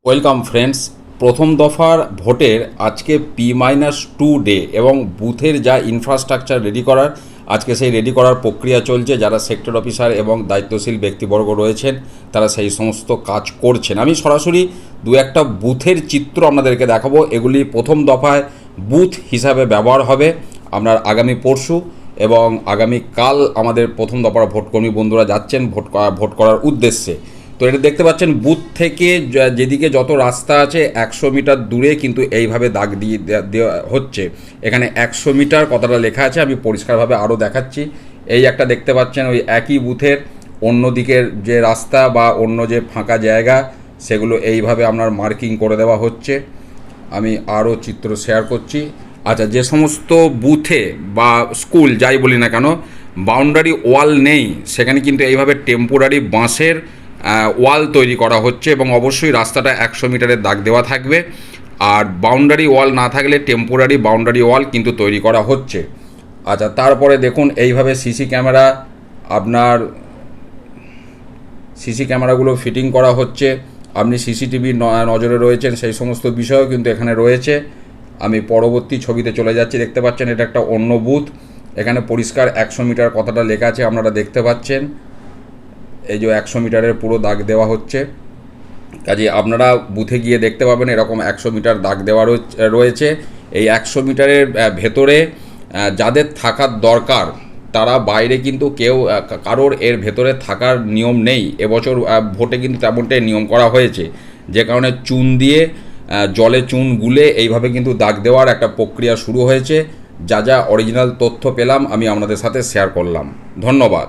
Welcome friends. প্রথম দফার ভোটের আজকে P-2 ডে এবং বুথের যা ইনফ্রাস্ট্রাকচার রেডি করার আজকে সেই রেডি করার প্রক্রিয়া চলছে। যারা সেক্টর অফিসার এবং দায়িত্বশীল ব্যক্তিবর্গ রয়েছেন তারা সেই সমস্ত কাজ করছেন। আমি সরাসরি দু একটা বুথের চিত্র আপনাদেরকে দেখাবো। এগুলি প্রথম দফায় বুথ হিসাবে ব্যবহার হবে আপনার আগামী পরশু এবং আগামীকাল আমাদের প্রথম দফার ভোটকর্মী বন্ধুরা যাচ্ছেন ভোট করার উদ্দেশ্যে। তো এটা দেখতে পাচ্ছেন বুথ থেকে যেদিকে যত রাস্তা আছে 100 মিটার দূরে কিন্তু এইভাবে দাগ দিয়ে দেওয়া হচ্ছে। এখানে 100 মিটার কথাটা লেখা আছে, আমি পরিষ্কারভাবে আরও দেখাচ্ছি। এই একটা দেখতে পাচ্ছেন ওই একই বুথের অন্য দিকের যে রাস্তা বা অন্য যে ফাঁকা জায়গা সেগুলো এইভাবে আপনার মার্কিং করে দেওয়া হচ্ছে। আমি আরও চিত্র শেয়ার করছি। আচ্ছা, যে সমস্ত বুথে বা স্কুল যাই বলি না কেন বাউন্ডারি ওয়াল নেই সেখানে কিন্তু এইভাবে টেম্পোরারি বাঁশের ওয়াল তৈরি করা হচ্ছে এবং অবশ্যই রাস্তাটা 100 মিটারের দাগ দেওয়া থাকবে। আর বাউন্ডারি ওয়াল না থাকলে টেম্পোরারি বাউন্ডারি ওয়াল কিন্তু তৈরি করা হচ্ছে। আচ্ছা, তারপরে দেখুন এইভাবে সিসি ক্যামেরাগুলো ফিটিং করা হচ্ছে। আপনি সিসিটিভি নজরে রয়েছেন সেই সমস্ত বিষয়ও কিন্তু এখানে রয়েছে। আমি পরবর্তী ছবিতে চলে যাচ্ছি। দেখতে পাচ্ছেন এটা একটা অন্য বুথ। এখানে পরিষ্কার 100 মিটার কথাটা লেখা আছে, আপনারা দেখতে পাচ্ছেন। এই যে 100 মিটারের পুরো দাগ দেওয়া হচ্ছে। কাজে আপনারা বুথে গিয়ে দেখতে পাবেন এরকম 100 মিটার দাগ দেওয়া রয়েছে। এই 100 মিটারের ভেতরে যাদের থাকার দরকার তারা বাইরে কিন্তু কারোর এর ভেতরে থাকার নিয়ম নেই। এবছর ভোটে কিন্তু তেমনটাই নিয়ম করা হয়েছে, যে কারণে চুন দিয়ে জলে চুন গুলে এইভাবে কিন্তু দাগ দেওয়ার একটা প্রক্রিয়া শুরু হয়েছে। যা যা অরিজিনাল তথ্য পেলাম আমি আপনাদের সাথে শেয়ার করলাম। ধন্যবাদ।